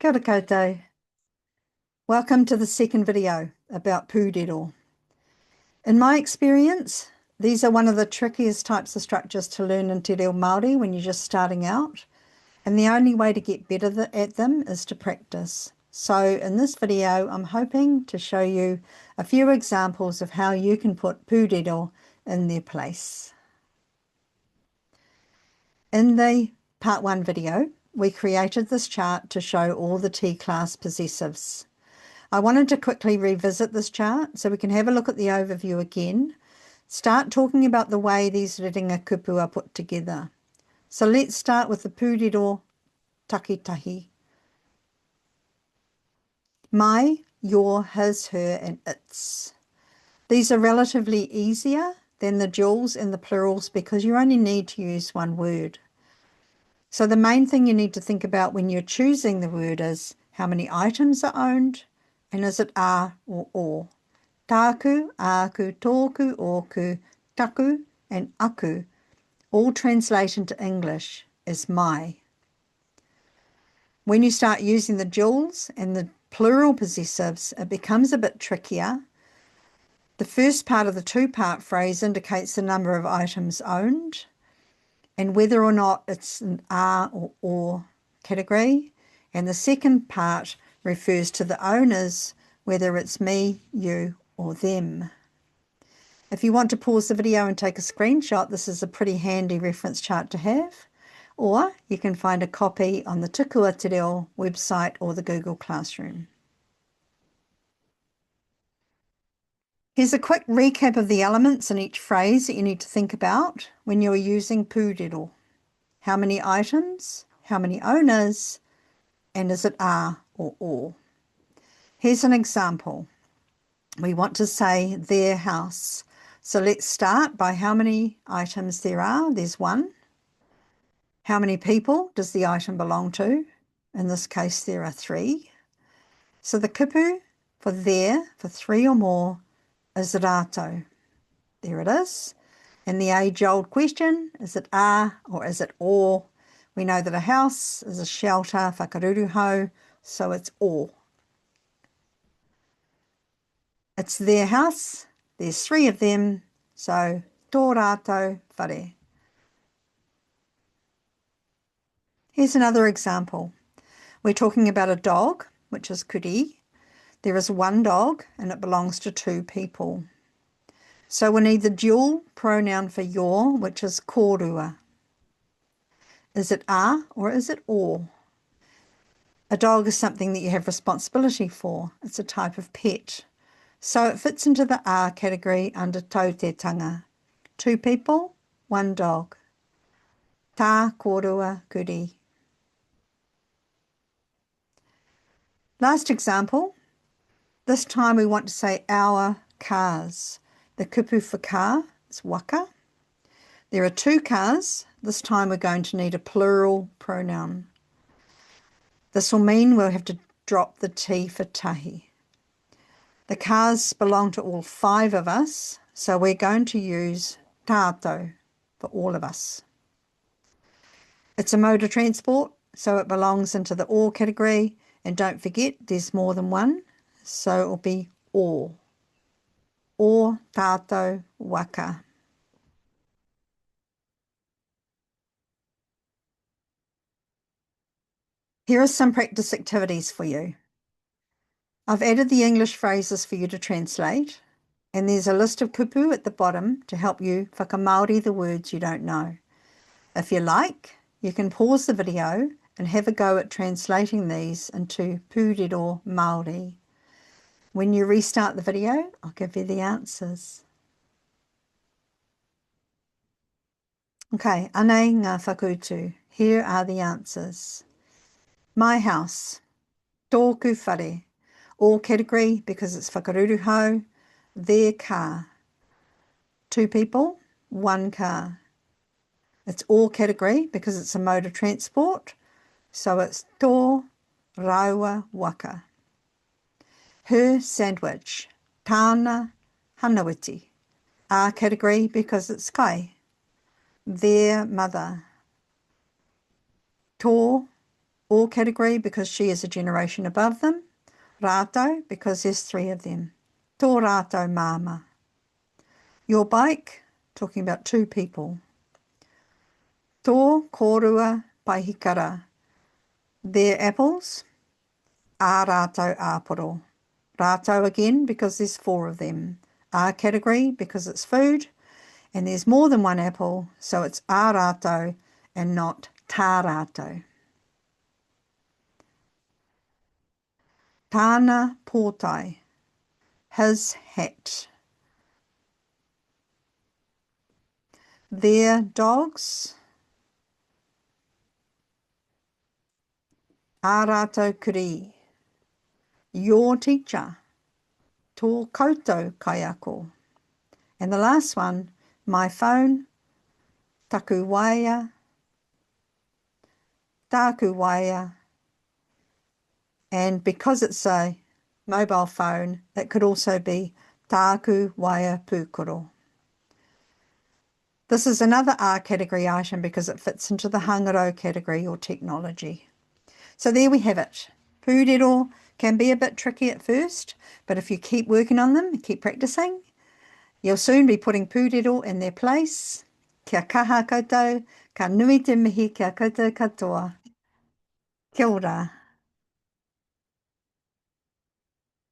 Kia ora koutou. Welcome to the second video about pūriro. In my experience, these are one of the trickiest types of structures to learn in te reo Māori when you're just starting out, and the only way to get better at them is to practice. So in this video, I'm hoping to show you a few examples of how you can put pūriro in their place. In the part 1 video, we created this chart to show all the T-class possessives. I wanted to quickly revisit this chart so we can have a look at the overview again, start talking about the way these rerenga kupu are put together. So let's start with the pūriro takitahi. My, your, his, her and its. These are relatively easier than the duals and the plurals because you only need to use one word. So the main thing you need to think about when you're choosing the word is how many items are owned, and is it a or o. Tāku, āku, tōku, ōku, taku, and aku all translate into English as my. When you start using the duals and the plural possessives, it becomes a bit trickier. The first part of the two-part phrase indicates the number of items owned and whether or not it's an a or o category, and the second part refers to the owners, whether it's me, you, or them. If you want to pause the video and take a screenshot, this is a pretty handy reference chart to have, or you can find a copy on the Tukua Te Reo website or the Google Classroom. Here's a quick recap of the elements in each phrase that you need to think about when you're using pūriro. How many items, how many owners, and is it a or o. Here's an example. We want to say their house. So let's start by how many items there are. There's one. How many people does the item belong to? In this case, there are 3. So the kupu for there, for 3 or more, is rātou. There it is. And the age-old question, is it a or is it o? We know that a house is a shelter, whakaruruhau, so it's o. It's their house, there's 3 of them, so tō rātou whare. Here's another example. We're talking about a dog, which is kuri. There is 1 dog and it belongs to 2 people. So we need the dual pronoun for your, which is kōrua. Is it a or is it o? A dog is something that you have responsibility for. It's a type of pet. So it fits into the a category under tautetanga. 2 people, 1 dog. Tā kōrua kuri. Last example. This time we want to say our cars. The kupu for car is waka. There are 2 cars. This time we're going to need a plural pronoun. This will mean we'll have to drop the T for tahi. The cars belong to all 5 of us, so we're going to use tātou for all of us. It's a mode of transport, so it belongs into the or category, and don't forget there's more than one, so it will be or. O tātou waka. Here are some practice activities for you. I've added the English phrases for you to translate, and there's a list of kupu at the bottom to help you whakamaori the words you don't know. If you like, you can pause the video and have a go at translating these into pūriro Māori. When you restart the video, I'll give you the answers. Okay, anei ngā whakutu. Here are the answers. My house, tōku whare, all category because it's whakaruruhau, their car. 2 people, 1 car. It's all category because it's a mode of transport, so it's tō rāua waka. Her sandwich, tāna hanawiti. A category because it's kai. Their mother. Tō All category because she is a generation above them. Rātou because there's 3 of them. Tō rātou māma. Your bike, talking about 2 people. Tō kōrua paihikara. Their apples. Ā rātou āporo. Rātou again because there's 4 of them. Ā category because it's food. And there's more than one apple, so it's ā rātou and not tā rātou. Tāna pōtai, his hat. Their dogs, ā rātou kuri. Your teacher, tō koutou kaiako. And the last one, my phone, taku waia, taku waia. And because it's a mobile phone, it could also be tāku waia pūkoro. This is another R category item because it fits into the hangaro category or technology. So there we have it. Pūriro can be a bit tricky at first, but if you keep working on them, keep practicing, you'll soon be putting pūriro in their place. Kia kaha koutou, ka nui te mihi kia koutou katoa. Kia ora.